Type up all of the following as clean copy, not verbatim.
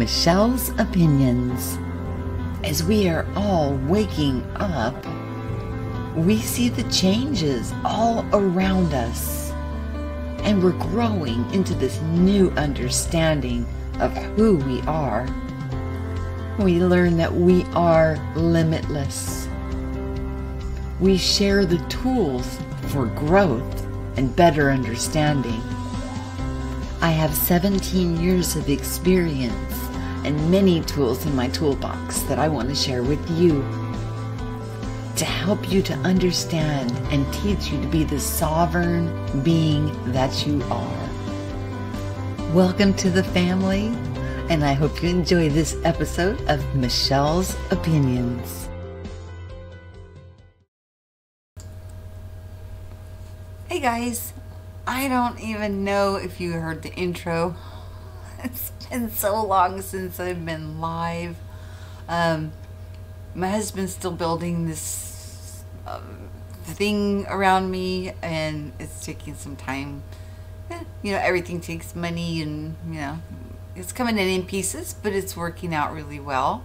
Michelle's Opinions. As we are all waking up, we see the changes all around us, and we're growing into this new understanding of who we are. We learn that we are limitless. We share the tools for growth and better understanding. I have 17 years of experience and many tools in my toolbox that I want to share with you to help you to understand and teach you to be the sovereign being that you are. Welcome to the family, and I hope you enjoy this episode of Michelle's Opinions. Hey guys, I don't even know if you heard the intro. It's been so long since I've been live. My husband's still building this thing around me, and it's taking some time. You know, everything takes money, and you know, it's coming in pieces, but it's working out really well.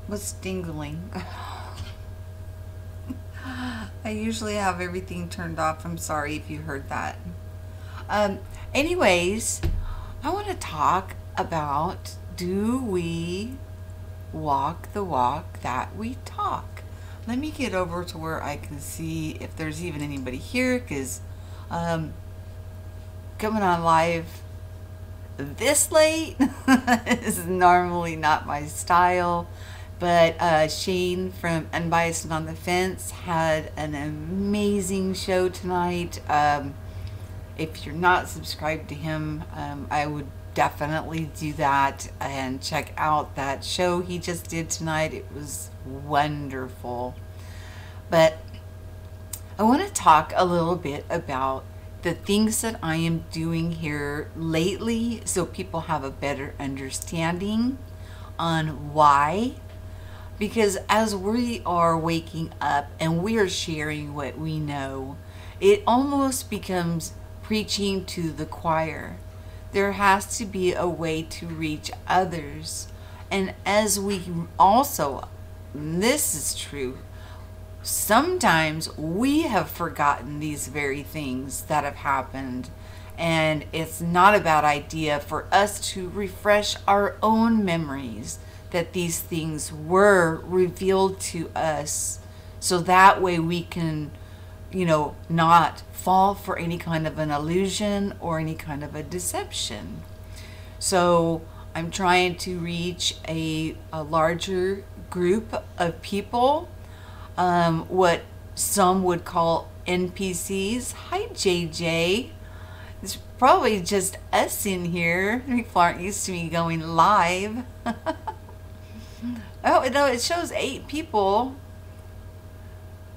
What's dingling? I usually have everything turned off. I'm sorry if you heard that. Anyways, I want to talk about, do we walk the walk that we talk? Let me get over to where I can see if there's even anybody here, because coming on live this late is normally not my style. But Shane from Unbiased On The Fence had an amazing show tonight. If you're not subscribed to him, I would definitely do that and check out that show he just did tonight. It was wonderful. But I want to talk a little bit about the things that I am doing here lately, so people have a better understanding on why. Because as we are waking up and we are sharing what we know, it almost becomes preaching to the choir. There has to be a way to reach others. And as we also, this is true, sometimes we have forgotten these very things that have happened. And it's not a bad idea for us to refresh our own memories that these things were revealed to us, so that way we can, you know, not fall for any kind of an illusion or any kind of a deception. So I'm trying to reach a larger group of people, what some would call NPCs. Hi JJ. It's probably just us in here. People aren't used to me going live. Oh, no, it shows 8 people.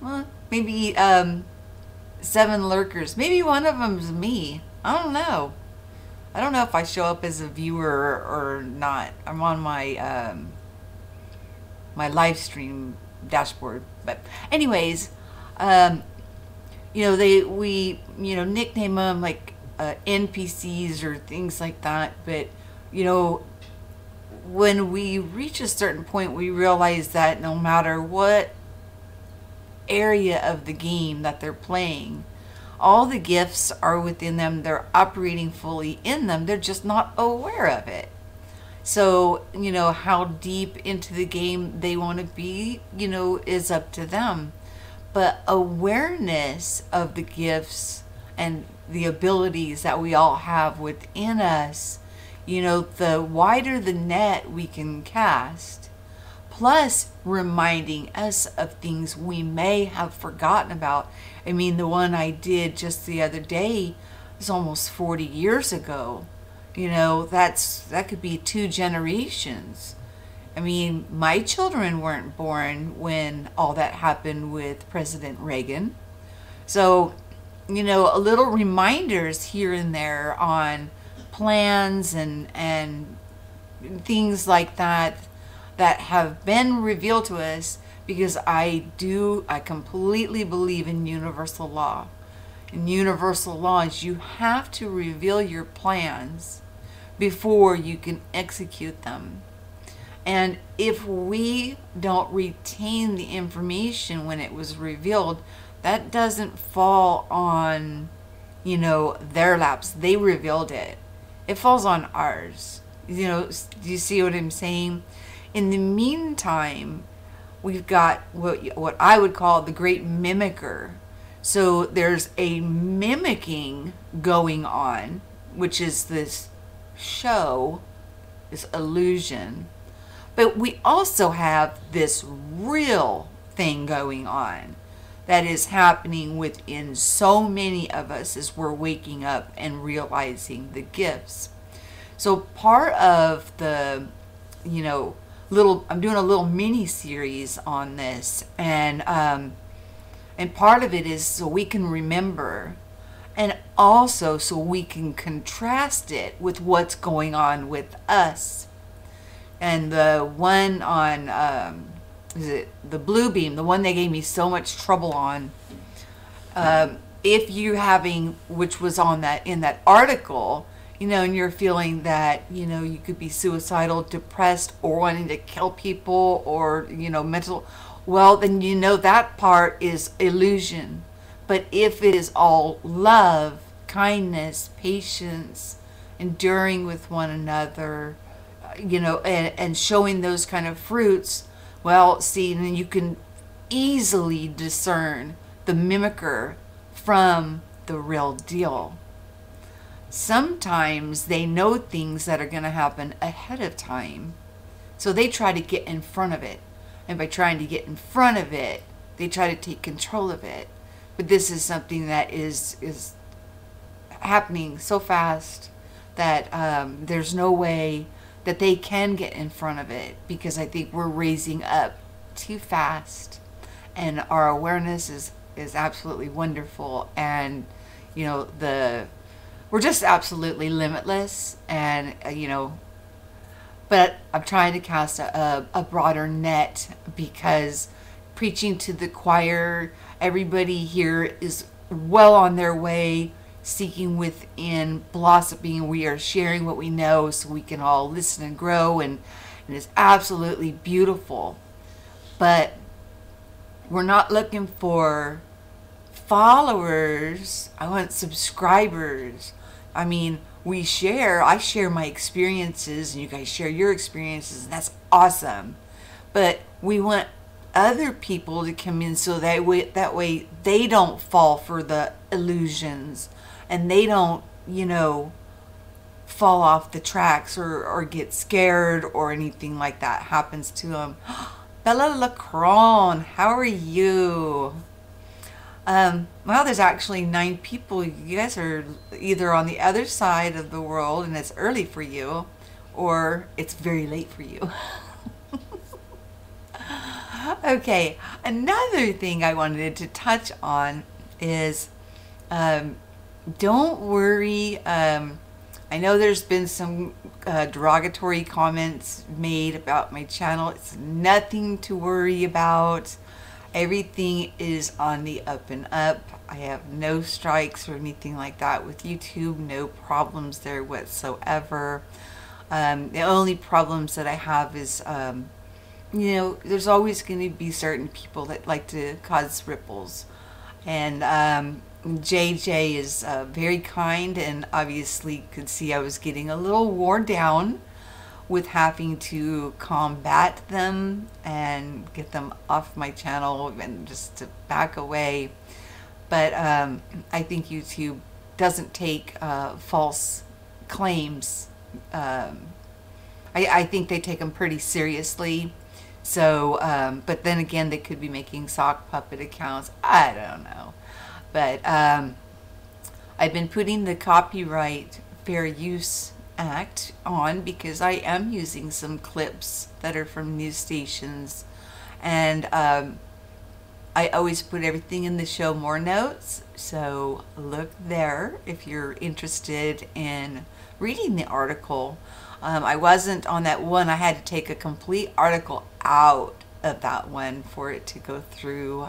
Well, maybe 7 lurkers. Maybe one of them's me. I don't know. I don't know if I show up as a viewer or not. I'm on my my live stream dashboard. But anyways, you know, we nickname them like NPCs or things like that. But you know, when we reach a certain point, we realize that no matter what area of the game that they're playing, all the gifts are within them. They're operating fully in them. They're just not aware of it. So, you know, how deep into the game they want to be, you know, is up to them. But awareness of the gifts and the abilities that we all have within us, you know, the wider the net we can cast, plus reminding us of things we may have forgotten about. I mean, the one I did just the other day was almost 40 years ago. You know, that could be 2 generations. I mean, my children weren't born when all that happened with President Reagan. So, you know, a little reminders here and there on plans and things like that that have been revealed to us, because I completely believe in universal law. In universal laws, you have to reveal your plans before you can execute them. And if we don't retain the information when it was revealed, that doesn't fall on, their laps. They revealed it. It falls on ours. Do you see what I'm saying? In the meantime, we've got what I would call the great mimicker. So there's a mimicking going on, which is this show, this illusion. But we also have this real thing going on that is happening within so many of us as we're waking up and realizing the gifts. So part of the, I'm doing a little mini series on this, and part of it is so we can remember, and also so we can contrast it with what's going on with us. And the one on, is it the blue beam, the one they gave me so much trouble on, if you're having, which was on that, in that article, and you're feeling that, you could be suicidal, depressed, or wanting to kill people, or, mental, well, then that part is illusion. But if it is all love, kindness, patience, enduring with one another, and showing those kind of fruits, well, see, then you can easily discern the mimicker from the real deal. Sometimes they know things that are going to happen ahead of time, so they try to get in front of it. And by trying to get in front of it, they try to take control of it. But this is something that is happening so fast that there's no way that they can get in front of it, because I think we're raising up too fast, and our awareness is absolutely wonderful, and we're just absolutely limitless, and but I'm trying to cast a broader net, because preaching to the choir, everybody here is well on their way, seeking within, blossoming. We are sharing what we know so we can all listen and grow, and it's absolutely beautiful. But we're not looking for followers. I want subscribers. I mean, I share my experiences, and you guys share your experiences, and that's awesome. But we want other people to come in so that way they don't fall for the illusions, and they don't, fall off the tracks or get scared or anything like that happens to them. Bella Lacron, how are you? Well, there's actually 9 people. You guys are either on the other side of the world and it's early for you, or it's very late for you. Okay, another thing I wanted to touch on is don't worry. I know there's been some derogatory comments made about my channel. It's nothing to worry about. Everything is on the up and up. I have no strikes or anything like that with YouTube. No problems there whatsoever. The only problems that I have is, there's always going to be certain people that like to cause ripples. And JJ is very kind, and obviously could see I was getting a little worn down with having to combat them and get them off my channel and just to back away. But I think YouTube doesn't take false claims. I think they take them pretty seriously. So, but then again, they could be making sock puppet accounts. I don't know. But I've been putting the Copyright Fair Use Act on because I am using some clips that are from news stations, and I always put everything in the show more notes, so look there if you're interested in reading the article. I wasn't on that one. I had to take a complete article out of that one for it to go through.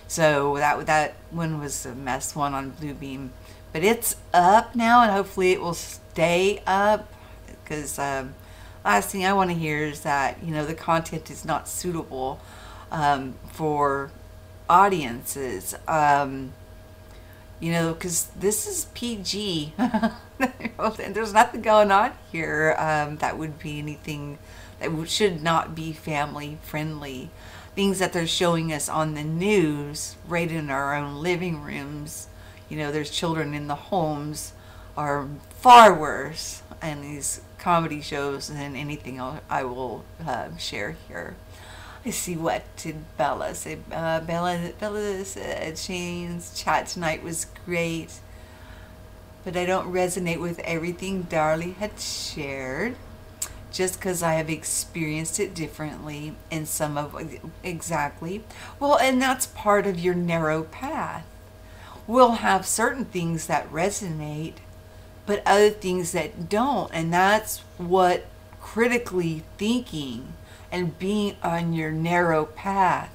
So that one was a mess one on Bluebeam. But it's up now, and hopefully it will stay up, because last thing I want to hear is that, the content is not suitable for audiences. Because this is PG. There's nothing going on here that would be anything that should not be family friendly. Things that they're showing us on the news, right in our own living rooms, there's children in the homes, are far worse, and these comedy shows than anything I will share here. I see, what did Bella say? Bella said Shane's chat tonight was great, but I don't resonate with everything Darlie had shared, just because I have experienced it differently in some of, exactly. Well, and that's part of your narrow path. We'll have certain things that resonate, but other things that don't, and that's what critically thinking and being on your narrow path.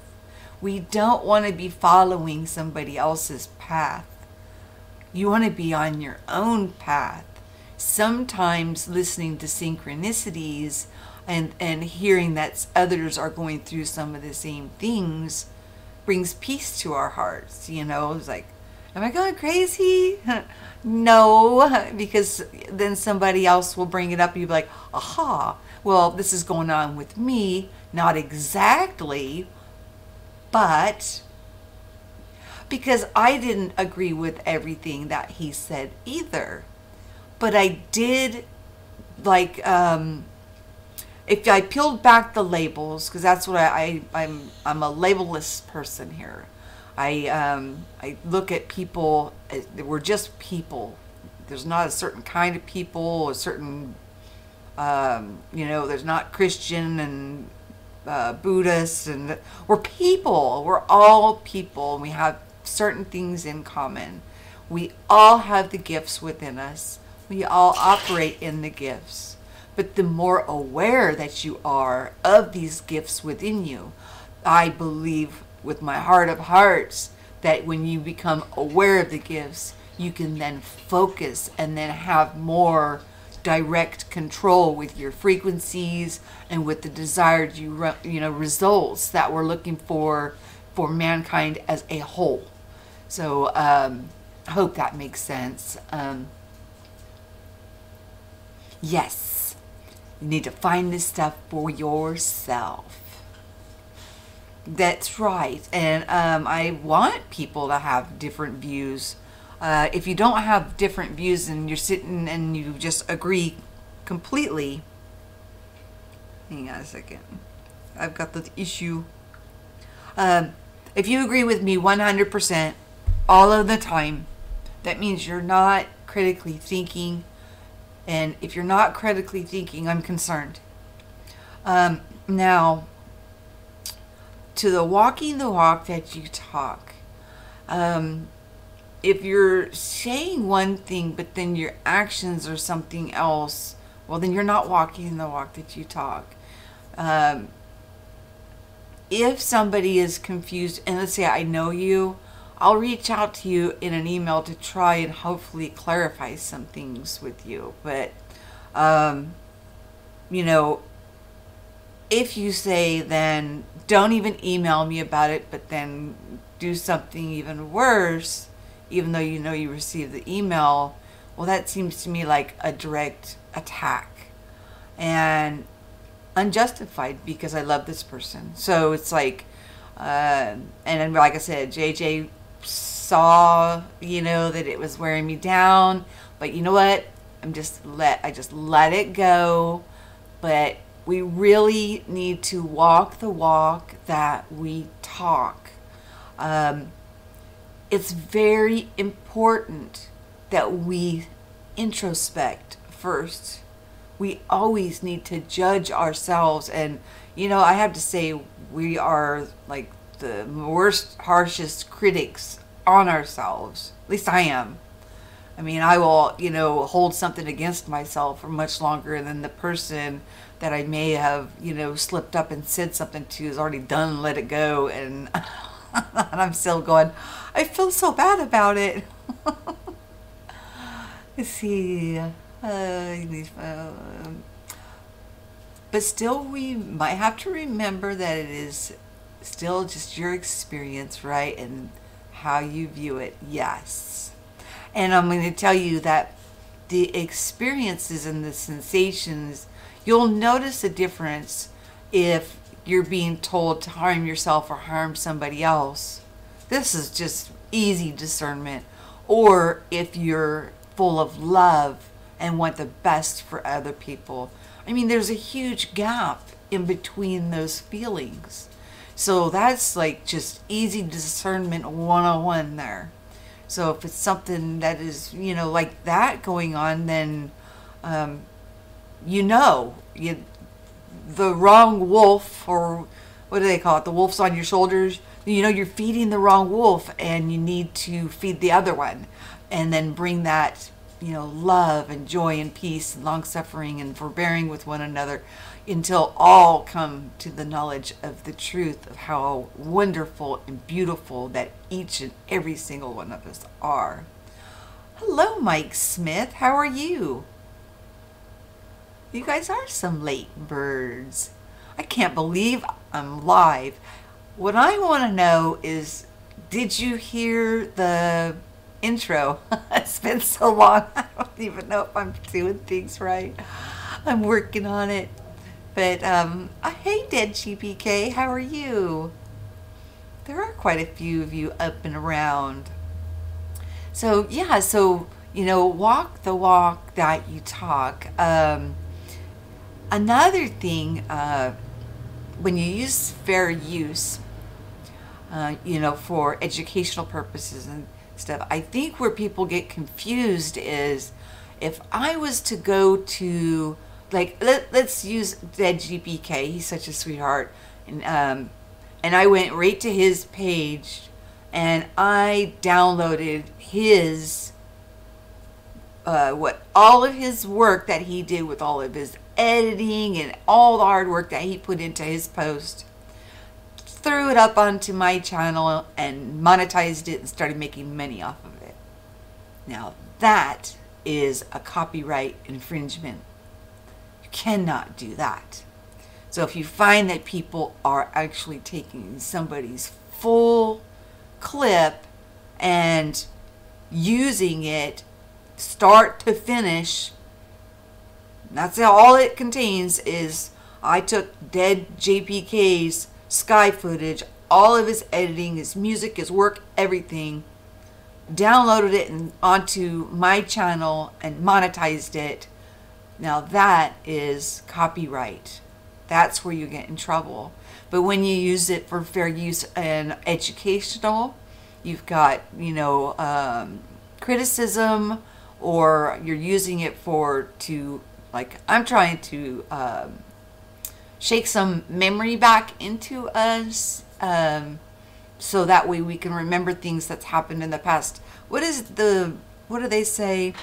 We don't want to be following somebody else's path. You want to be on your own path. Sometimes listening to synchronicities and hearing that others are going through some of the same things brings peace to our hearts. It's like, am I going crazy? No, because then somebody else will bring it up and you'll be like, aha, well, this is going on with me. Not exactly, but because I didn't agree with everything that he said either. But I did, like, if I peeled back the labels, because that's what I'm a labelless person here. I look at people, we're just people. There's not a certain kind of people, a certain, there's not Christian and Buddhist, and we're people. We're all people, and we have certain things in common. We all have the gifts within us. We all operate in the gifts. But the more aware that you are of these gifts within you, I believe with my heart of hearts that when you become aware of the gifts, you can then focus and then have more direct control with your frequencies and with the desired results that we're looking for mankind as a whole. So I hope that makes sense. Yes, you need to find this stuff for yourself. That's right. And I want people to have different views. If you don't have different views and you're sitting and you just agree completely, hang on a second, I've got the issue. If you agree with me 100% all of the time, that means you're not critically thinking. And if you're not critically thinking, I'm concerned. Now, to the walking the walk that you talk, if you're saying one thing, but then your actions are something else, well, then you're not walking the walk that you talk. If somebody is confused, and let's say I know you, I'll reach out to you in an email to try and hopefully clarify some things with you. But, if you say, then don't even email me about it, but then do something even worse, even though you received the email, well, that seems to me like a direct attack and unjustified, because I love this person. So it's like, and like I said, JJ saw, that it was wearing me down, but you know what? I just let it go. But we really need to walk the walk that we talk. It's very important that we introspect first. We always need to judge ourselves. And, I have to say, we are like the worst, harshest critics on ourselves. At least I am. I mean, I will, hold something against myself for much longer than the person that I may have, slipped up and said something to is already done, let it go. And, and I'm still going, I feel so bad about it. Let's see. But still, we might have to remember that it is still just your experience, right? And how you view it. Yes. And I'm going to tell you that the experiences and the sensations, you'll notice a difference if you're being told to harm yourself or harm somebody else. This is just easy discernment. Or if you're full of love and want the best for other people. I mean, there's a huge gap in between those feelings. So that's like just easy discernment 101 there. So if it's something that is, like that going on, then, the wrong wolf, or what do they call it? The wolf's on your shoulders. You're feeding the wrong wolf and you need to feed the other one. And then bring that, love and joy and peace and long suffering and forbearing with one another until all come to the knowledge of the truth of how wonderful and beautiful that each and every single one of us are. Hello, Mike Smith. How are you? You guys are some late birds. I can't believe I'm live. What I want to know is, did you hear the intro? It's been so long. I don't even know if I'm doing things right. I'm working on it. But, hey, Dead GPK, how are you? There are quite a few of you up and around. So, yeah, walk the walk that you talk. Another thing, when you use fair use, for educational purposes and stuff, I think where people get confused is if I was to go to, like, let's use Dead GPK. He's such a sweetheart, and I went right to his page and I downloaded his all of his work that he did with all of his editing and all the hard work that he put into his post, threw it up onto my channel and monetized it and started making money off of it. Now that is a copyright infringement. You cannot do that. So if you find that people are actually taking somebody's full clip and using it start to finish, that's all it contains. Is I took Dead JPK's sky footage, all of his editing, his music, his work, everything, downloaded it onto my channel and monetized it. Now that is copyright. That's where you get in trouble. But when you use it for fair use and educational, you've got, criticism, or you're using it like, I'm trying to shake some memory back into us, so that way we can remember things that's happened in the past. What do they say?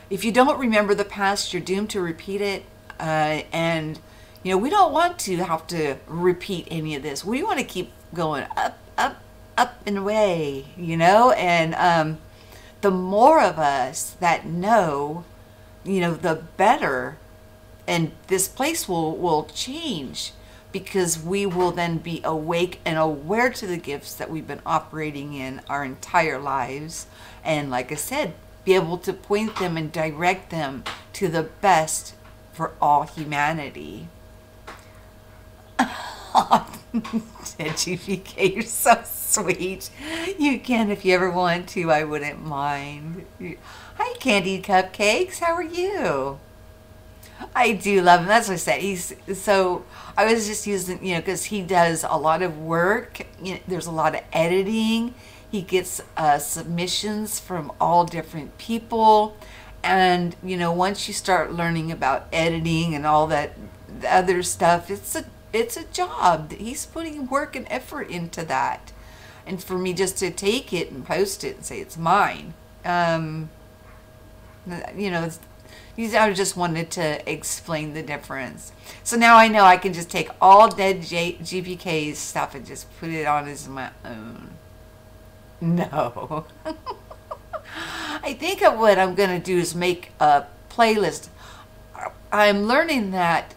If you don't remember the past, you're doomed to repeat it. And we don't want to have to repeat any of this. We want to keep going up, up, up and away, and the more of us that know, the better. And this place will change, because we will then be awake and aware to the gifts that we've been operating in our entire lives. And like I said, be able to point them and direct them to the best for all humanity. GPK, you're so sweet. You can if you ever want to. I wouldn't mind. Hi, Candied Cupcakes. How are you? I do love him. That's what I said. I was just using, because he does a lot of work. There's a lot of editing. He gets submissions from all different people. And, once you start learning about editing and all that other stuff, it's a job. He's putting work and effort into that. And for me just to take it and post it and say it's mine, I just wanted to explain the difference. So now I know I can just take all Dead GPK's stuff and just put it on as my own. No. I think what I'm going to do is make a playlist. I'm learning that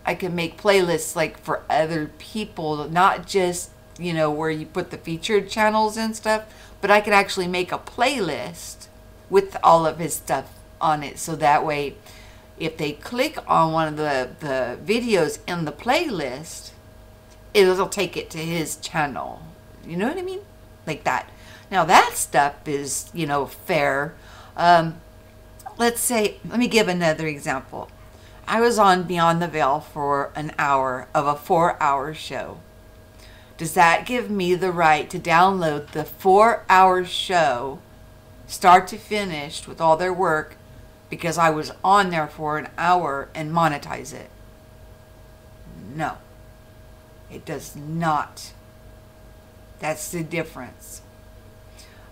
I can make playlists like for other people, not just, you know, where you put the featured channels and stuff, but I can actually make a playlist with all of his stuff on it. So that way, if they click on one of the videos in the playlist, it'll take it to his channel. You know what I mean? Like that. Now that stuff is, you know, fair. Let's say, let me give another example. I was on Beyond the Veil for an hour of a 4-hour show. Does that give me the right to download the 4-hour show, start to finish, with all their work, because I was on there for an hour, and monetize it? No, it does not. That's the difference.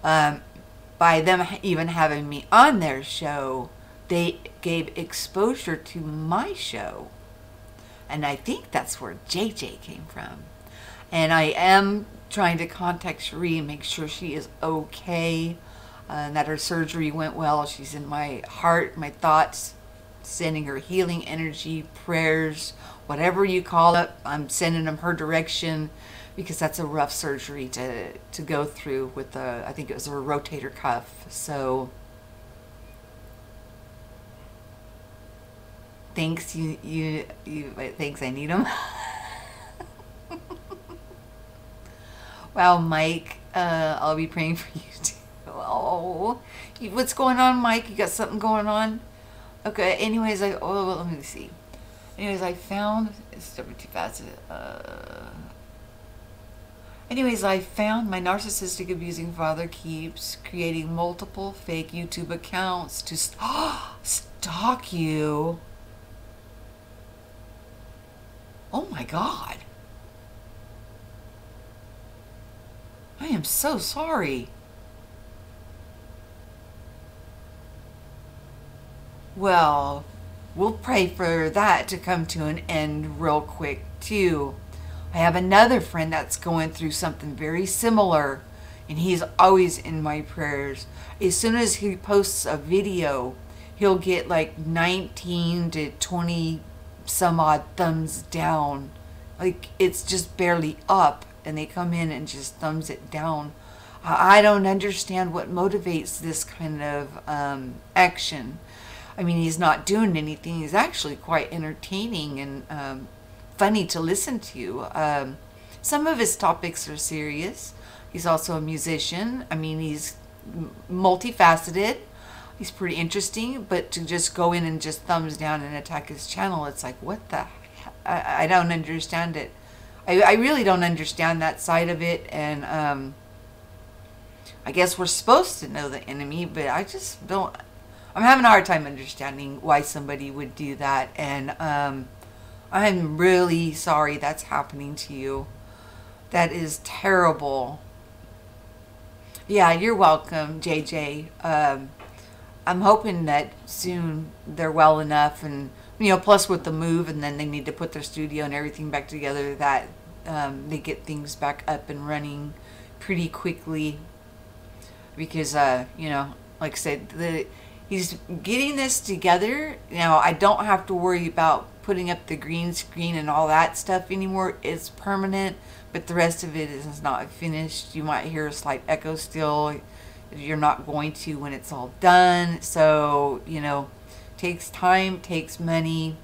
By them even having me on their show, they gave exposure to my show. And I think that's where JJ came from. And I am trying to contact Cherie and make sure she is okay, and that her surgery went well. She's in my heart, my thoughts, sending her healing energy, prayers, whatever you call it. I'm sending them her direction, because that's a rough surgery to go through with I think it was a rotator cuff. So thanks, thanks, I need them. Wow, Mike, I'll be praying for you too. Oh, what's going on, Mike? You got something going on? Okay, anyways, let me see. Anyways, I found, it's too fast. Anyways, I found my narcissistic abusing father keeps creating multiple fake YouTube accounts to stalk you. Oh my God. I am so sorry. Well, we'll pray for that to come to an end real quick too. I have another friend that's going through something very similar, and he's always in my prayers. As soon as he posts a video, he'll get like 19 to 20 some odd thumbs down. Like, it's just barely up, and they come in and just thumbs it down. I don't understand what motivates this kind of action. I mean, he's not doing anything. He's actually quite entertaining and funny to listen to. Some of his topics are serious. He's also a musician. I mean, he's multifaceted. He's pretty interesting, but to just go in and just thumbs down and attack his channel, it's like, what the heck? I don't understand it. I really don't understand that side of it, and I guess we're supposed to know the enemy, but I just don't. I'm having a hard time understanding why somebody would do that, and I'm really sorry that's happening to you. That is terrible. Yeah, you're welcome, JJ. I'm hoping that soon they're well enough, and you know, plus with the move, and then they need to put their studio and everything back together, that they get things back up and running pretty quickly. Because you know, like I said, he's getting this together. Now, I don't have to worry about putting up the green screen and all that stuff anymore. It's permanent, but the rest of it is not finished. You might hear a slight echo still. You're not going to when it's all done. So, you know, takes time, takes money.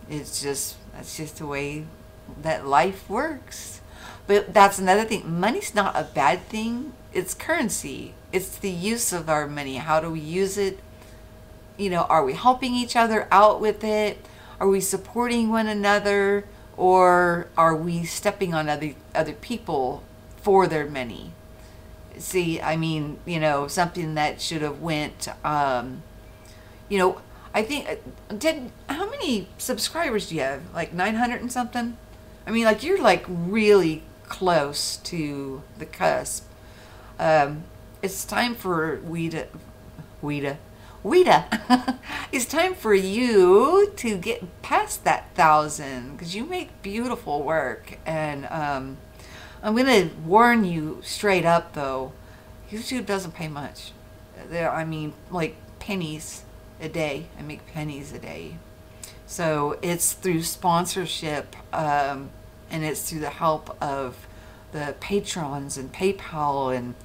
It's just, that's just the way that life works. But that's another thing. Money's not a bad thing. It's currency. It's the use of our money. How do we use it? You know, are we helping each other out with it? Are we supporting one another? Or are we stepping on other people for their money? See, I mean, you know, something that should have went, you know, I think, how many subscribers do you have? Like 900 and something? I mean, like, you're like really close to the cusp. It's time for Weta. It's time for you to get past that 1,000, because you make beautiful work. And I'm gonna warn you straight up though, YouTube doesn't pay much. I mean, like pennies. a day. I make pennies a day. So it's through sponsorship, and it's through the help of the patrons and PayPal and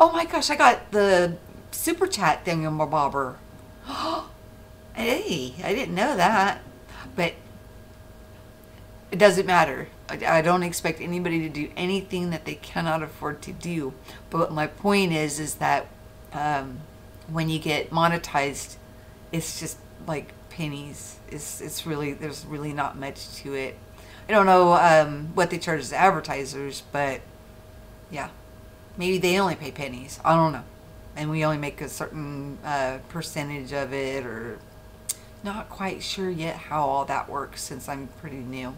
oh my gosh, I got the super chat thingamabobber. Hey, I didn't know that, but it doesn't matter. I don't expect anybody to do anything that they cannot afford to do. But my point is that when you get monetized, it's just like pennies. It's really, there's really not much to it. I don't know what they charge as advertisers, but yeah, maybe they only pay pennies. I don't know. And we only make a certain percentage of it, or not quite sure yet how all that works since I'm pretty new.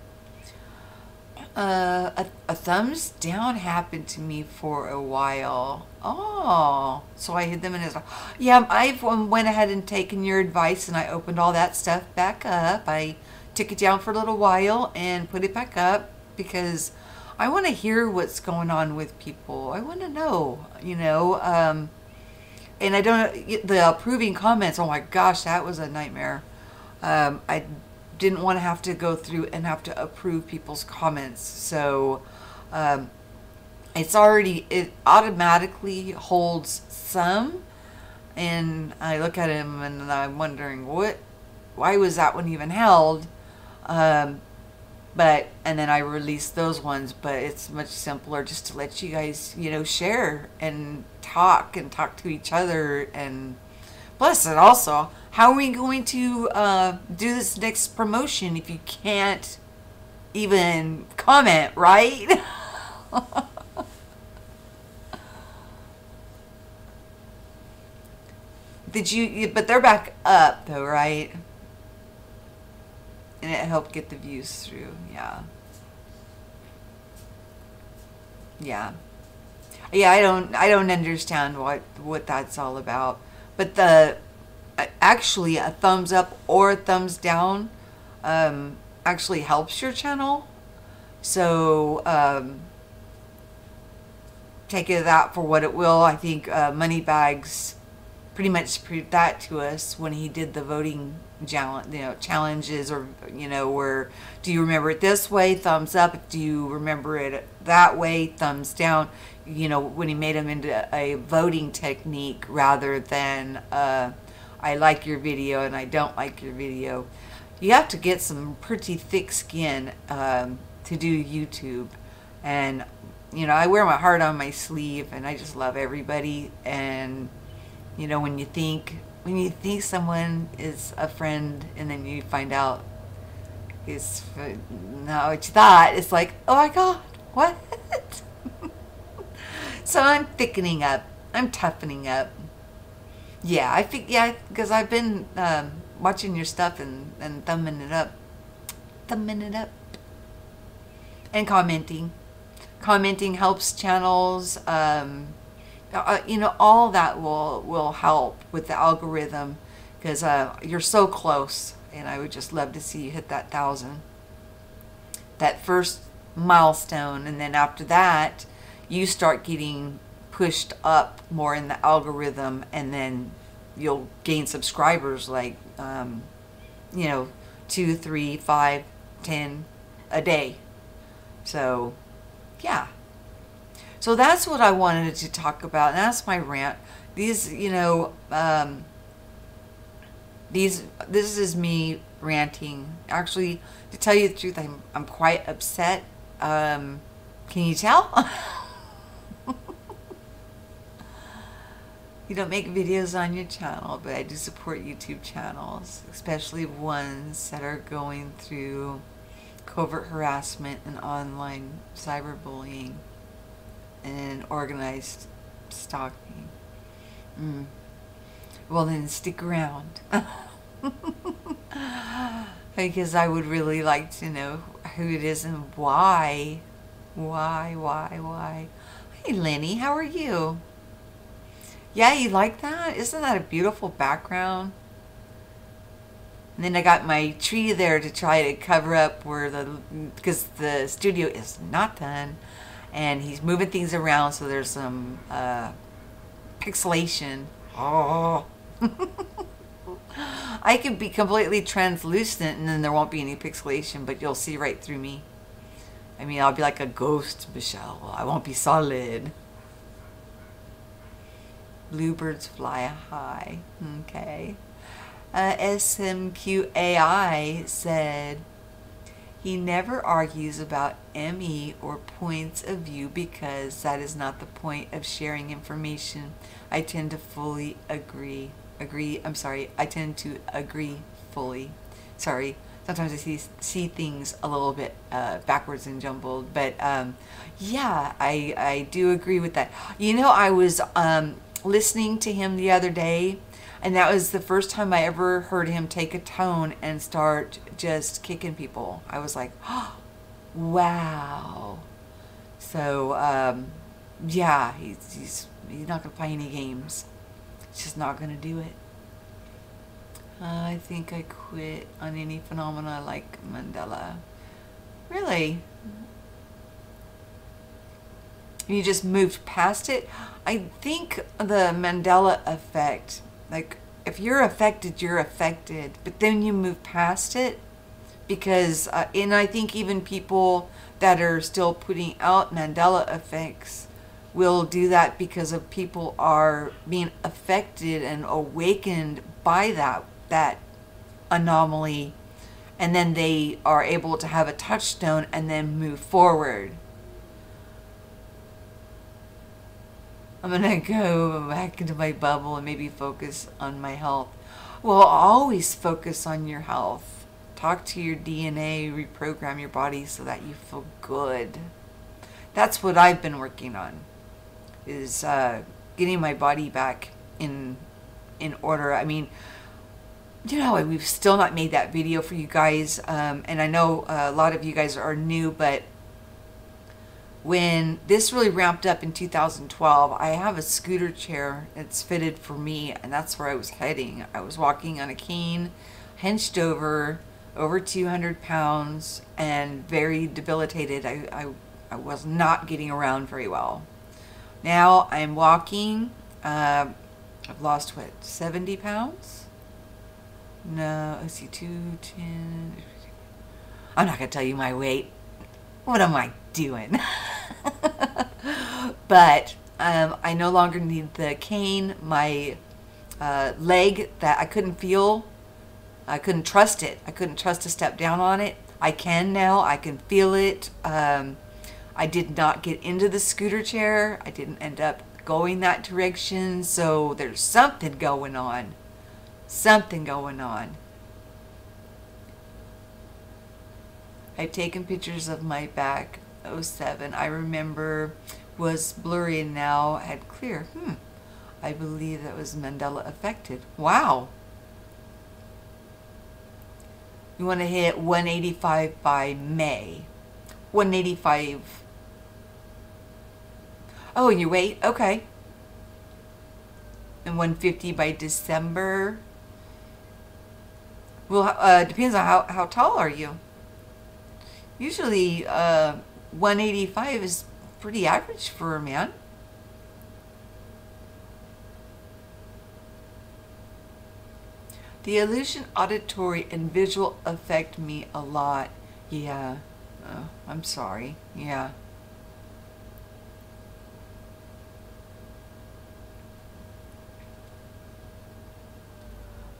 A thumbs down happened to me for a while. Oh, so I hid them in his. Yeah, I went ahead and taken your advice and I opened all that stuff back up. I took it down for a little while and put it back up because I want to hear what's going on with people. I want to know, you know, and I don't, the approving comments, oh my gosh, that was a nightmare. I didn't want to have to go through and have to approve people's comments. So it's already, it automatically holds some, and I look at him and I'm wondering why was that one even held? But, and then I release those ones, but it's much simpler just to let you guys, you know, share and talk to each other. And plus it also, how are we going to do this next promotion if you can't even comment, right? But they're back up though, right? And it helped get the views through. Yeah. Yeah. Yeah, I don't understand what that's all about. But the actually a thumbs up or a thumbs down actually helps your channel. So take it that for what it will. I think Moneybags pretty much proved that to us when he did the voting challenges, or where, do you remember it this way, thumbs up, do you remember it that way, thumbs down, when he made them into a voting technique rather than I like your video and I don't like your video. You have to get some pretty thick skin to do YouTube. And I wear my heart on my sleeve and I just love everybody. And when you think someone is a friend and then you find out it's not what you thought, it's like, oh my god, what? So I'm thickening up, I'm toughening up. Yeah, I think, yeah, because I've been watching your stuff and thumbing it up, and commenting helps channels. All that will help with the algorithm, because you're so close, and I would just love to see you hit that 1,000, that first milestone, and then after that you start getting pushed up more in the algorithm, and then you'll gain subscribers like 2, 3, 5, 10 a day. So yeah. So that's what I wanted to talk about, and that's my rant. These, this is me ranting. Actually, to tell you the truth, I'm quite upset. Can you tell? You don't make videos on your channel, but I do support YouTube channels, especially ones that are going through covert harassment and online cyberbullying and organized stalking. Well, then stick around. Because I would really like to know who it is and why. Why? Hey Lenny, how are you? Yeah, you like that? Isn't that a beautiful background? And then I got my tree there to try to cover up because the studio is not done. And he's moving things around, so there's some pixelation. Oh. I could be completely translucent and then there won't be any pixelation, but you'll see right through me. I mean, I'll be like a ghost, Michelle. I won't be solid. Bluebirds fly high. Okay. SMQAI said, he never argues about ME or points of view because that is not the point of sharing information. I tend to fully agree. I tend to agree fully. Sorry. Sometimes I see things a little bit backwards and jumbled. But yeah, I do agree with that. You know, I was listening to him the other day, and that was the first time I ever heard him take a tone and start just kicking people. I was like, oh, wow. So yeah, he's not gonna play any games. He's just not gonna do it. I think I quit on any phenomena like Mandela. Really? You just moved past it? I think the Mandela effect, like if you're affected, you're affected, but then you move past it because, and I think even people that are still putting out Mandela effects will do that because of people are being affected and awakened by that anomaly, and then they are able to have a touchstone and then move forward. I'm gonna go back into my bubble and maybe focus on my health. Well, always focus on your health. Talk to your DNA, reprogram your body so that you feel good. That's what I've been working on, is getting my body back in order. I mean, you know, we've still not made that video for you guys, and I know a lot of you guys are new, but when this really ramped up in 2012, I have a scooter chair that's fitted for me, and that's where I was heading. I was walking on a cane, hunched over 200 pounds, and very debilitated. I was not getting around very well. Now I'm walking, I've lost, what, 70 pounds? No, let's see, 210. I'm not going to tell you my weight. What am I doing? But I no longer need the cane. My leg that I couldn't feel, I couldn't trust it. I couldn't trust to step down on it. I can now. I can feel it. I did not get into the scooter chair. I didn't end up going that direction. So there's something going on. Something going on. I've taken pictures of my back. 07, I remember, was blurry and now had clear. I believe that was Mandela affected. Wow. You want to hit 185 by May. 185. Oh, and your weight? Okay. And 150 by December. Well, depends on how tall are you. Usually 185 is pretty average for a man. The illusion, auditory, and visual affect me a lot. Yeah. Oh, I'm sorry. Yeah.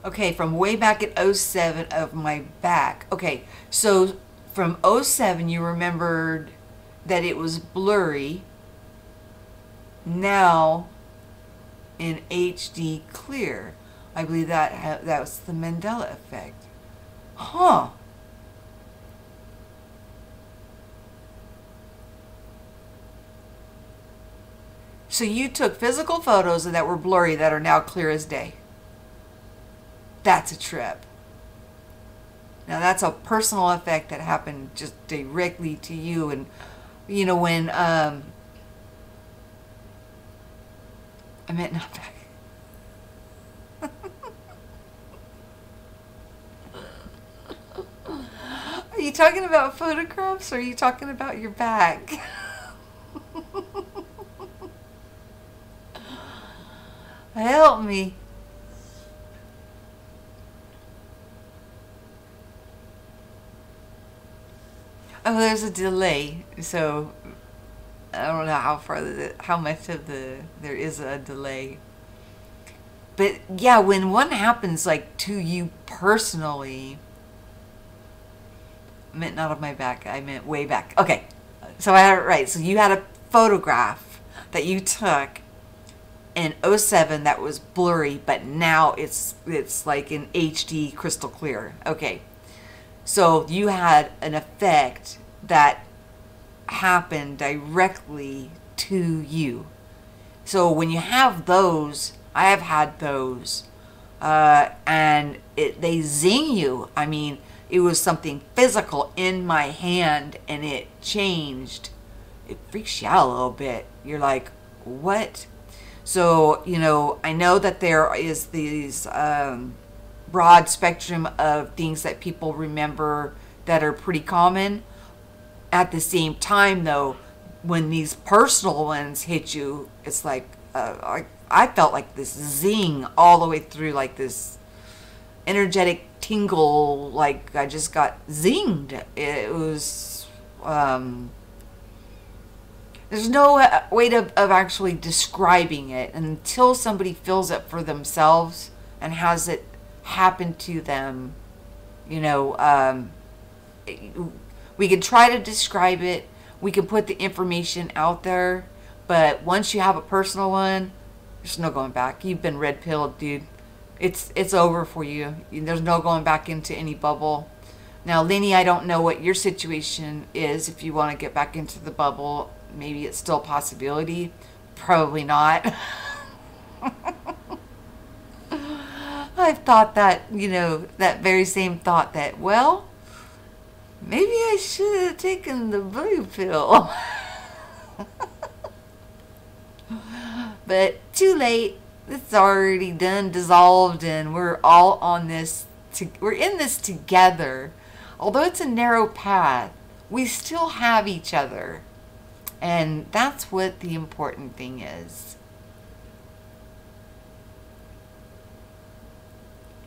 Okay, from way back at 07 of my back. Okay, so from 07 you remembered that it was blurry. Now in HD clear. I believe that was the Mandela effect. Huh. So you took physical photos that were blurry that are now clear as day. That's a trip. Now that's a personal effect that happened just directly to you. And you know, when I meant not back. Are you talking about photographs or are you talking about your back? Help me. Oh, there's a delay, so I don't know how much of there is a delay. But yeah, when one happens like to you personally, I meant not of my back, I meant way back. Okay, so I had it right. So you had a photograph that you took in '07 that was blurry, but now it's like in HD crystal clear. Okay, so you had an effect that happened directly to you. So when you have those, I have had those, and they zing you. I mean, it was something physical in my hand, and it changed. It freaks you out a little bit. You're like, what? So, you know, I know that there is these broad spectrum of things that people remember that are pretty common. At the same time, though, when these personal ones hit you, it's like, I felt like this zing all the way through, like this energetic tingle, like I just got zinged. It was, there's no way of actually describing it until somebody feels it for themselves and has it happen to them. You know, we can try to describe it. We can put the information out there. But once you have a personal one, there's no going back. You've been red pilled, dude. It's over for you. There's no going back into any bubble. Now, Lenny, I don't know what your situation is. If you want to get back into the bubble, maybe it's still a possibility. Probably not. I've thought that, you know, that very same thought that, well, maybe I should have taken the blue pill. But too late. It's already done, dissolved, and we're all on this. We're in this together. Although it's a narrow path, we still have each other. And that's what the important thing is.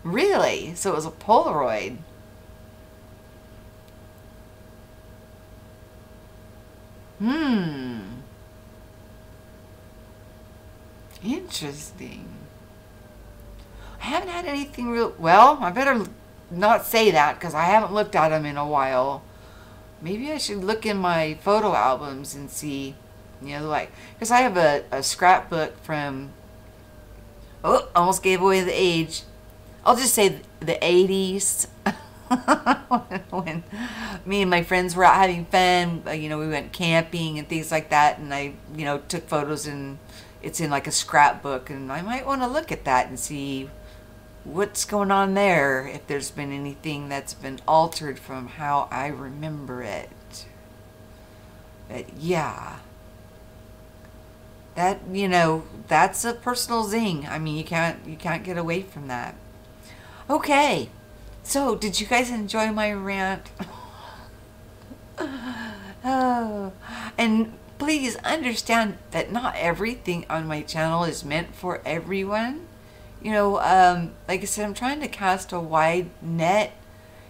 Really? So it was a Polaroid. Interesting. I haven't had anything real. Well, I better not say that because I haven't looked at them in a while. Maybe I should look in my photo albums and see, you know, like, because I have a scrapbook from, oh, almost gave away the age. I'll just say the 80s. When me and my friends were out having fun, you know, we went camping and things like that, and I, you know, took photos, and it's in like a scrapbook, and I might want to look at that and see what's going on there, if there's been anything that's been altered from how I remember it. But yeah, that, you know, that's a personal zing. I mean, you can't get away from that. Okay, so did you guys enjoy my rant? Oh, and please understand that not everything on my channel is meant for everyone. You know, like I said, I'm trying to cast a wide net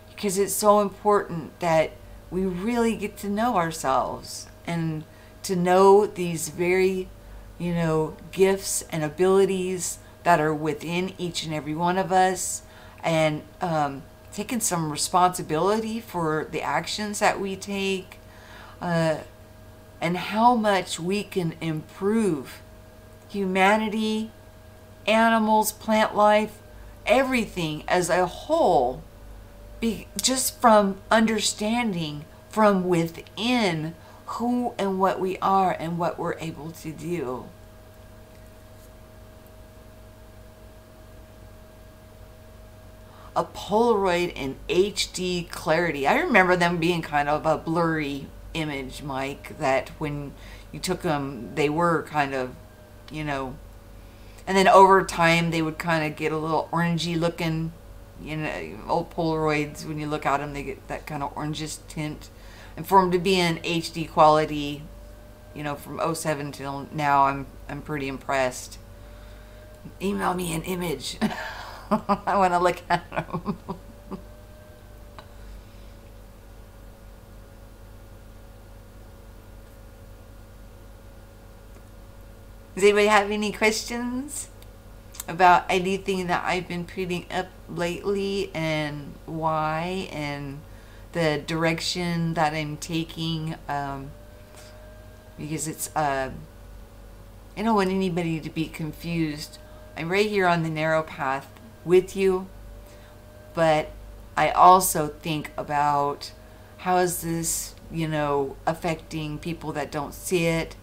because it's so important that we really get to know ourselves and to know these very, you know, gifts and abilities that are within each and every one of us, and taking some responsibility for the actions that we take, and how much we can improve humanity, animals, plant life, everything as a whole, just from understanding from within who and what we are and what we're able to do. A Polaroid in HD clarity. I remember them being kind of a blurry image, Mike, that when you took them, they were kind of, you know, and then over time they would kind of get a little orangey looking. You know, old Polaroids, when you look at them, they get that kind of orangish tint. And for them to be in HD quality, you know, from '07 till now, I'm pretty impressed. Email me an image. I want to look at them. Does anybody have any questions about anything that I've been putting up lately and why and the direction that I'm taking? Because it's, I don't want anybody to be confused. I'm right here on the narrow path with you, but I also think about how is this, affecting people that don't see it?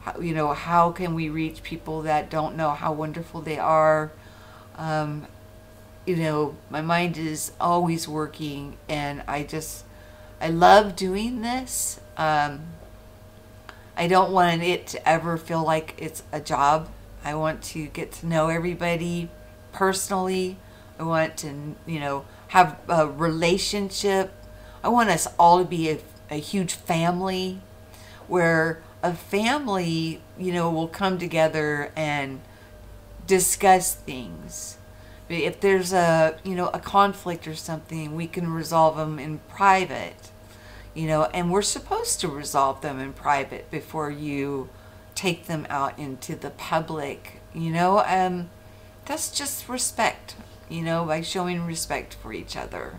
How can we reach people that don't know how wonderful they are? My mind is always working, and I love doing this. I don't want it to ever feel like it's a job. I want to get to know everybody personally. I want to, have a relationship. I want us all to be a huge family where a family, will come together and discuss things. If there's a conflict or something, we can resolve them in private, and we're supposed to resolve them in private before you take them out into the public, that's just respect, by showing respect for each other.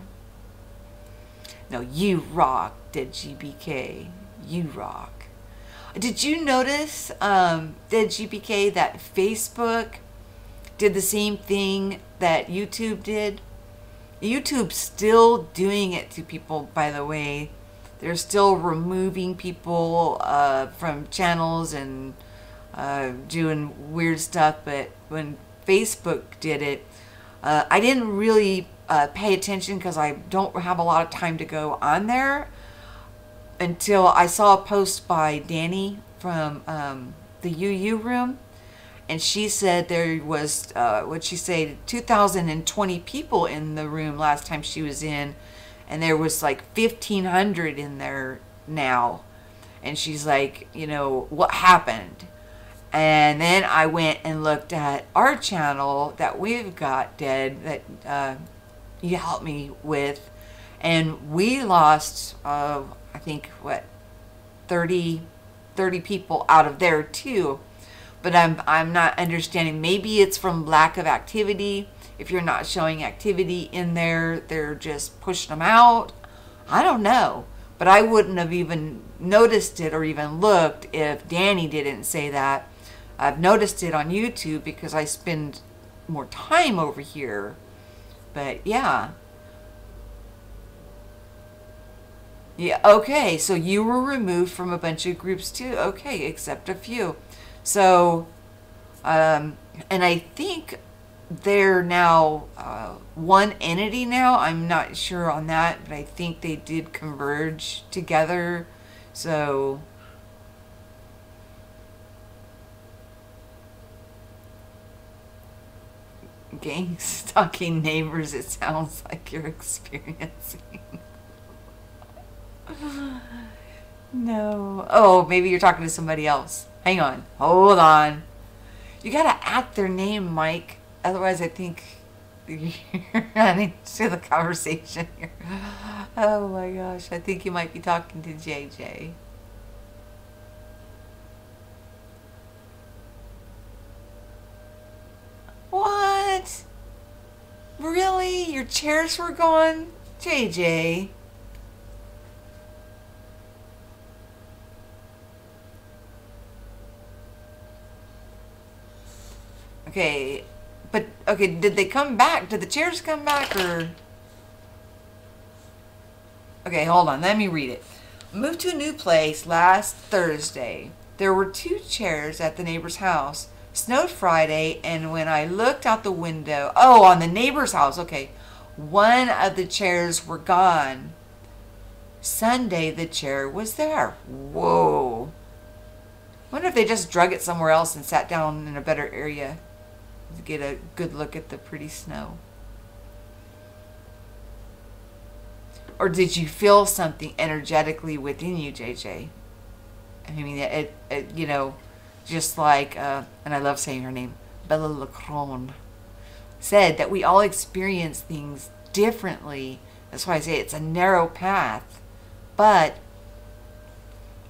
No, you rock, Dead GBK. You rock. Did you notice, Dead GBK, that Facebook did the same thing that YouTube did? YouTube's still doing it to people, by the way. They're still removing people from channels and doing weird stuff. But when Facebook did it, I didn't really pay attention because I don't have a lot of time to go on there until I saw a post by Danny from the UU room. And she said there was, what'd she say, 2,020 people in the room last time she was in. And there was like 1,500 in there now. And she's like, what happened? And then I went and looked at our channel that we've got, Dead, that you helped me with. And we lost, I think, 30 people out of there too. But I'm not understanding. Maybe it's from lack of activity. If you're not showing activity in there, they're just pushing them out. I don't know. But I wouldn't have even noticed it or even looked if Danny didn't say that. I've noticed it on YouTube because I spend more time over here. But yeah. Yeah, okay. So you were removed from a bunch of groups too. Okay, except a few. So, and I think they're now one entity now. I'm not sure on that, but I think they did converge together. So, gang stalking neighbors, it sounds like you're experiencing. No. Oh, maybe you're talking to somebody else. Hang on. Hold on. You gotta add their name, Mike. Otherwise, I think you're running to the conversation here. Oh my gosh. I think you might be talking to JJ. What? Really? Your chairs were gone? JJ. Okay, but, okay, did they come back? Did the chairs come back, or? Okay, hold on, let me read it. Moved to a new place last Thursday. There were 2 chairs at the neighbor's house. Snowed Friday, and when I looked out the window, oh, on the neighbor's house, okay. One of the chairs were gone. Sunday, the chair was there. Whoa. Wonder if they just drug it somewhere else and sat down in a better area to get a good look at the pretty snow. Or did you feel something energetically within you, JJ? I mean, it just like, and I love saying her name, Bella Lacron, said that we all experience things differently. That's why I say it's a narrow path. But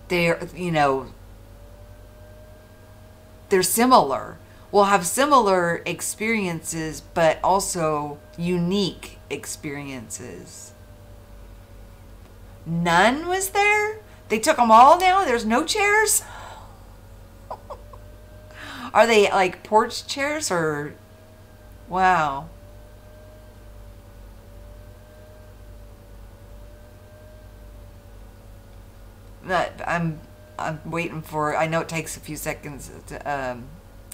there, they're similar. We'll have similar experiences, but also unique experiences. None was there? They took them all down? There's no chairs? Are they like porch chairs or... Wow. I'm waiting for... I know it takes a few seconds to...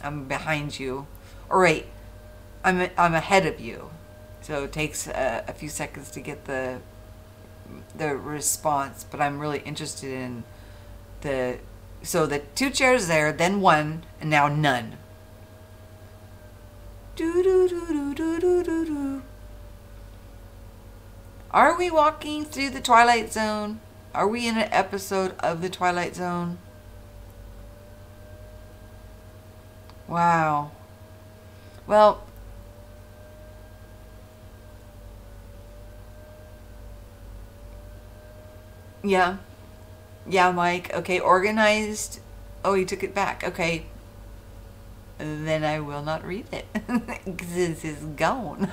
I'm behind you. Or wait, I'm ahead of you. So it takes a few seconds to get the response, but I'm really interested in the... So the 2 chairs there, then 1, and now none. Do do do do do do do do. Are we walking through the Twilight Zone? Are we in an episode of the Twilight Zone? Wow. Well, yeah. Yeah, Mike. Okay, organized. Oh, he took it back. Okay. Then I will not read it. This is gone.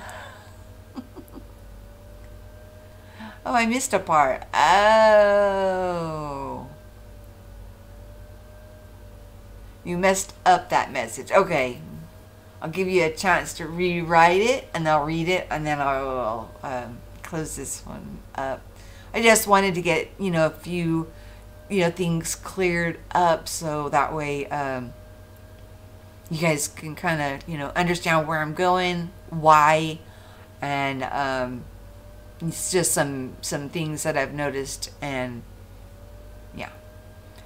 Oh, I missed a part. Oh. You messed up that message. Okay. I'll give you a chance to rewrite it, and I'll read it, and then I will close this one up. I just wanted to get, a few, things cleared up, so that way you guys can kind of, understand where I'm going, why, and it's just some things that I've noticed, and yeah.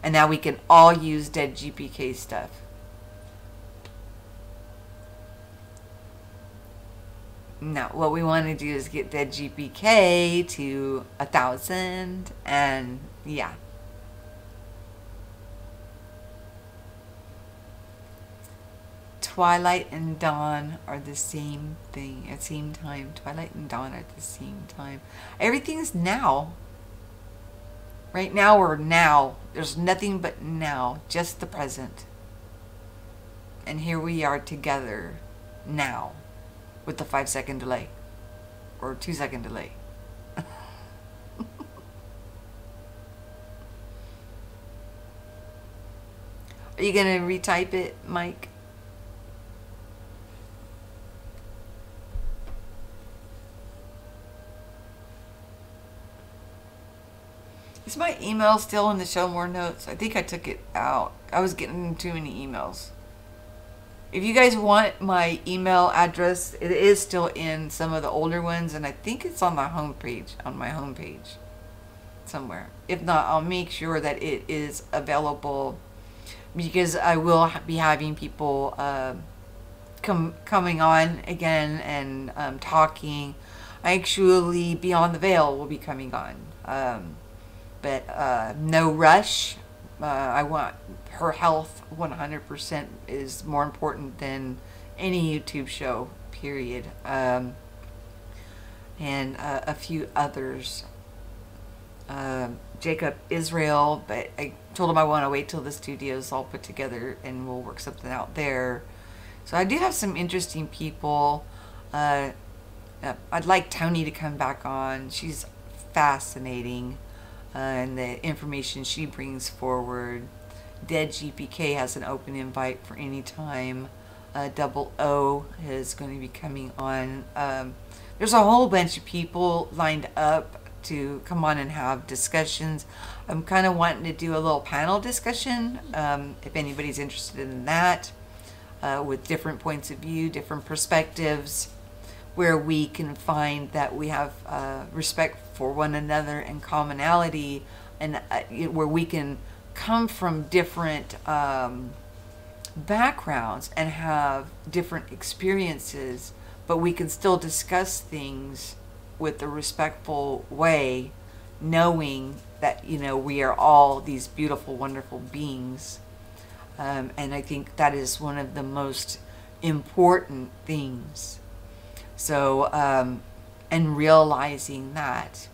And now we can all use dead GPK stuff. Now, what we want to do is get dead GPK to 1,000, and yeah. Twilight and dawn are the same thing at the same time. Twilight and dawn are at the same time. Everything's now. Right now or now. There's nothing but now. Just the present. And here we are together now. With the 5-second delay. Or 2-second delay. Are you going to retype it, Mike? Is my email still in the show more notes? I think I took it out. I was getting too many emails. If you guys want my email address, it is still in some of the older ones, and I think it's on my homepage, somewhere. If not, I'll make sure that it is available, because I will be having people coming on again and talking. Actually, Beyond the Veil will be coming on. But no rush. I want her health 100% is more important than any YouTube show, period. And a few others. Jacob Israel, but I told him I want to wait till the studio's all put together and we'll work something out there. So I do have some interesting people. I'd like Tony to come back on. She's fascinating. And the information she brings forward. Dead GPK has an open invite for any time. Double O is going to be coming on. There's a whole bunch of people lined up to come on and have discussions. I'm kind of wanting to do a little panel discussion, if anybody's interested in that, with different points of view, different perspectives, where we can find that we have respect for one another and commonality, and where we can come from different backgrounds and have different experiences, but we can still discuss things with a respectful way, knowing that we are all these beautiful, wonderful beings. And I think that is one of the most important things. So, and realizing that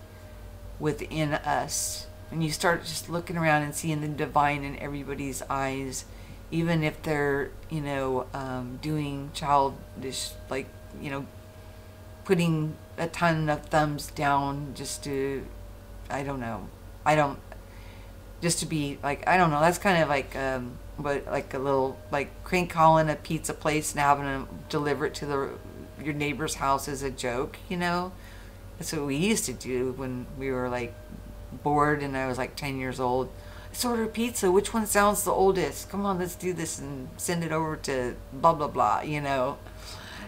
within us, when you start just looking around and seeing the divine in everybody's eyes, even if they're, doing childish, like, putting a ton of thumbs down just to, I don't know, I don't, just to be like, I don't know, that's kind of like, but like a little, like calling a pizza place and having them deliver it to your neighbor's house as a joke, That's what we used to do when we were like bored and I was like 10 years old. Let's order pizza. Which one sounds the oldest? Come on, let's do this and send it over to blah, blah, blah,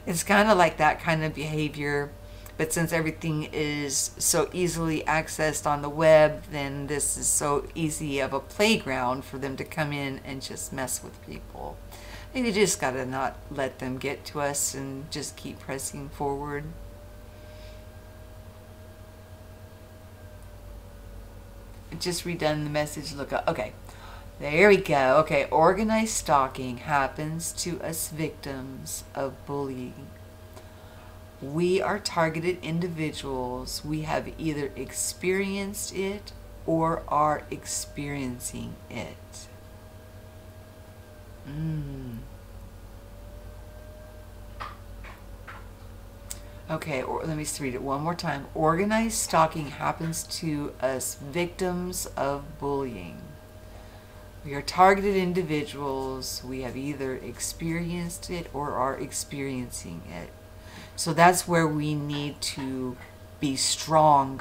It's kind of like that kind of behavior. But since everything is so easily accessed on the web, then this is so easy of a playground for them to come in and just mess with people. And you just gotta not let them get to us and just keep pressing forward. Just redone the message. Look up. Okay, there we go. Okay, organized stalking happens to us victims of bullying. We are targeted individuals. We have either experienced it or are experiencing it. Okay, let me read it one more time. Organized stalking happens to us victims of bullying. We are targeted individuals. We have either experienced it or are experiencing it. So that's where we need to be strong.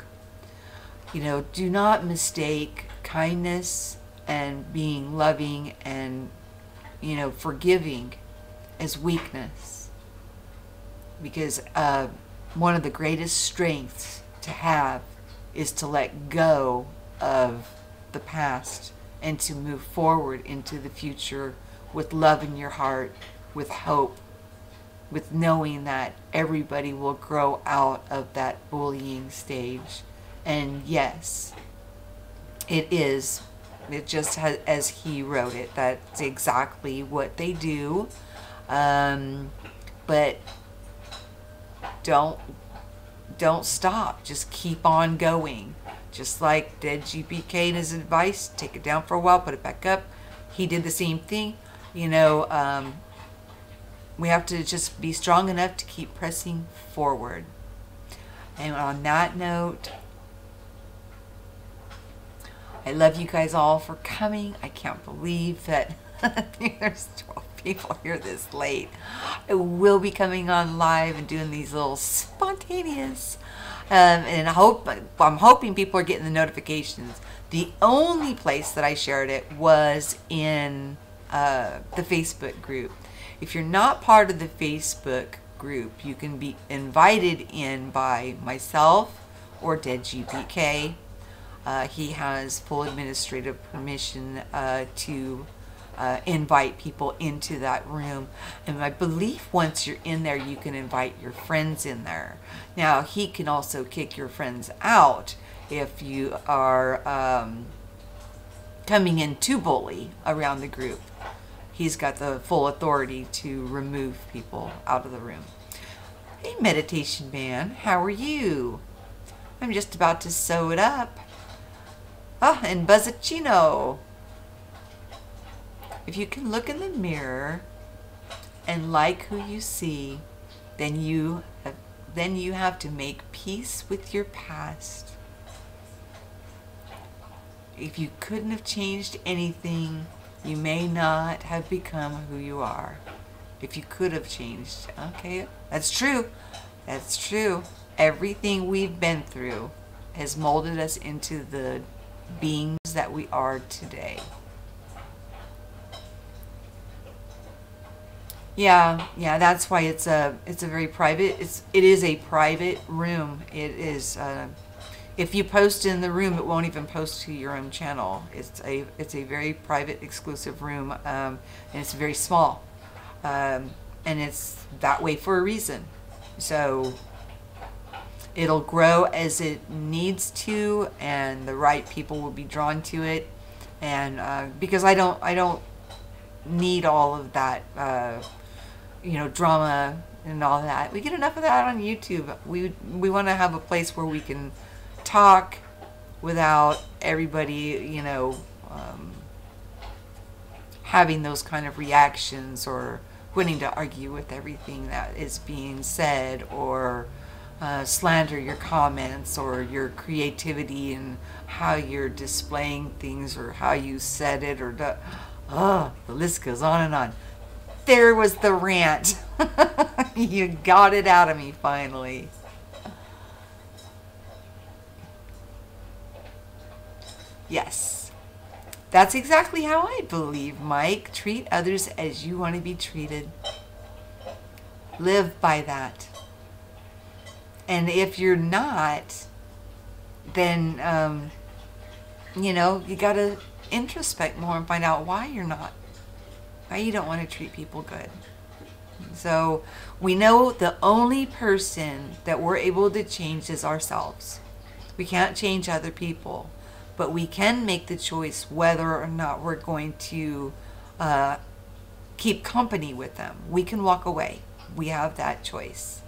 Do not mistake kindness and being loving and, forgiving as weakness. Because one of the greatest strengths to have is to let go of the past and to move forward into the future with love in your heart, with hope, with knowing that everybody will grow out of that bullying stage. And yes, it is. It just has, as he wrote it, that's exactly what they do. But don't stop. Just keep on going. Just like Dead GPK and his advice, take it down for a while, put it back up. He did the same thing. We have to just be strong enough to keep pressing forward. And on that note, I love you guys all for coming. I can't believe that there's 12 people here this late. I will be coming on live and doing these little spontaneous, and I'm hoping people are getting the notifications. The only place that I shared it was in the Facebook group. If you're not part of the Facebook group, you can be invited in by myself or Dead GPK. He has full administrative permission to invite people into that room. And I believe once you're in there, you can invite your friends in there. Now, he can also kick your friends out if you are coming in to bully around the group. He's got the full authority to remove people out of the room. Hey, Meditation Man, how are you? I'm just about to sew it up. And Buzzacino. If you can look in the mirror and like who you see, then you have to make peace with your past. If you couldn't have changed anything, you may not have become who you are. If you could have changed, okay, that's true. That's true. Everything we've been through has molded us into the beings that we are today. Yeah, that's why it's a very private. It is a private room. It is. If you post in the room, it won't even post to your own channel. It's a very private, exclusive room, and it's very small, and it's that way for a reason. So it'll grow as it needs to, and the right people will be drawn to it. And because I don't need all of that, drama and all that. We get enough of that on YouTube. We want to have a place where we can talk without everybody, having those kind of reactions or wanting to argue with everything that is being said, or slander your comments or your creativity and how you're displaying things or how you said it, or the list goes on and on. There was the rant. You got it out of me finally. Yes, that's exactly how I believe, Mike. Treat others as you want to be treated. Live by that. And if you're not, then, you know, you got to introspect more and find out why you're not. Why you don't want to treat people good. So we know the only person that we're able to change is ourselves. We can't change other people, but we can make the choice whether or not we're going to keep company with them. We can walk away. We have that choice.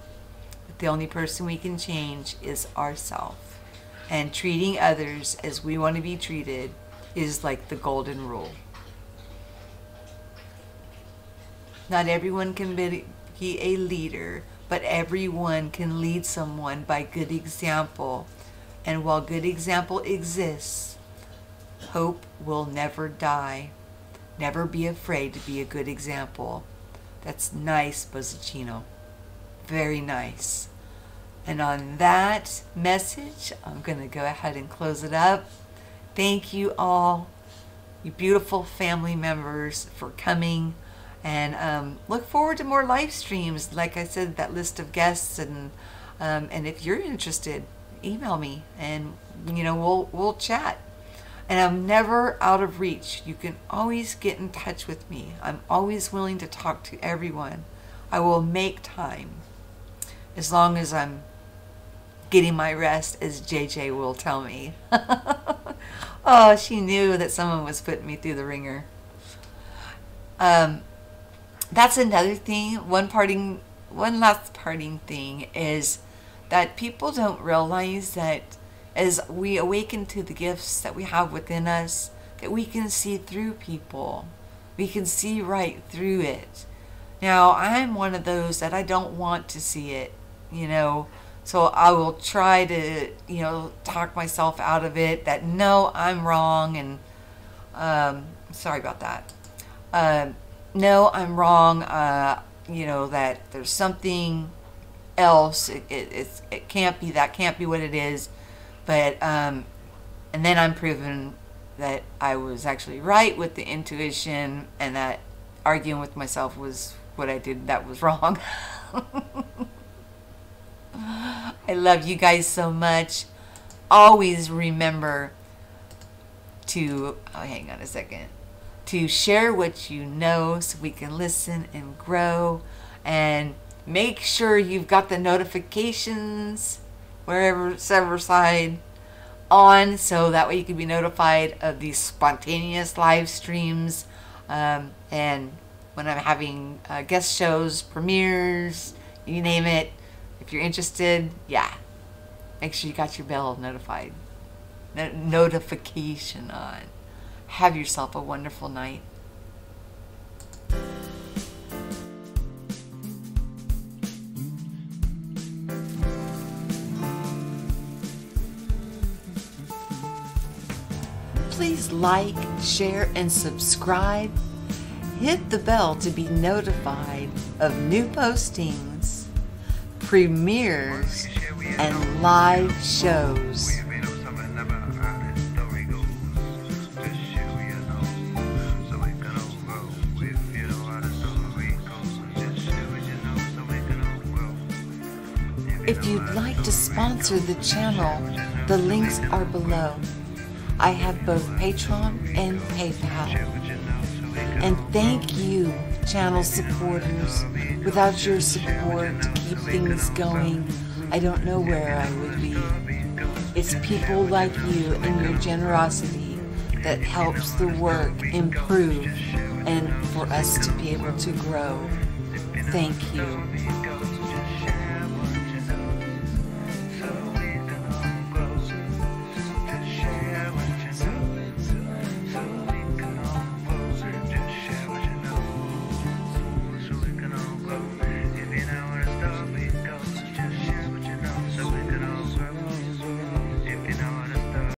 But the only person we can change is ourselves. And treating others as we want to be treated is like the golden rule. Not everyone can be a leader, but everyone can lead someone by good example. And while good example exists, hope will never die. Never be afraid to be a good example. That's nice, Buzzacino. Very nice. And on that message, I'm going to go ahead and close it up. Thank you all, you beautiful family members, for coming. And look forward to more live streams. Like I said, that list of guests. And if you're interested, email me, and you know, we'll chat. And I'm never out of reach. You can always get in touch with me. I'm always willing to talk to everyone. I will make time, as long as I'm getting my rest, as JJ will tell me. Oh, she knew that someone was putting me through the ringer. That's another thing. One last parting thing is that people don't realize that as we awaken to the gifts that we have within us, that we can see through people. We can see right through it. Now, I'm one of those that I don't want to see it, you know, so I will try to, you know, talk myself out of it, that no, I'm wrong, and sorry about that. No, I'm wrong, you know, that there's something else. It can't be that, can't be what it is. But and then I'm proven that I was actually right with the intuition, and that arguing with myself was what I did that was wrong. I love you guys so much. Always remember to, oh, hang on a second, to share what you know so we can listen and grow. And make sure you've got the notifications, wherever side, on, so that way you can be notified of these spontaneous live streams, and when I'm having guest shows, premieres, you name it. If you're interested, yeah, make sure you got your bell notification on. Have yourself a wonderful night. Please like, share, and subscribe. Hit the bell to be notified of new postings, premieres, and live shows. If you'd like to sponsor the channel, the links are below. I have both Patreon and PayPal. And thank you, channel supporters. Without your support to keep things going, I don't know where I would be. It's people like you and your generosity that helps the work improve and for us to be able to grow. Thank you.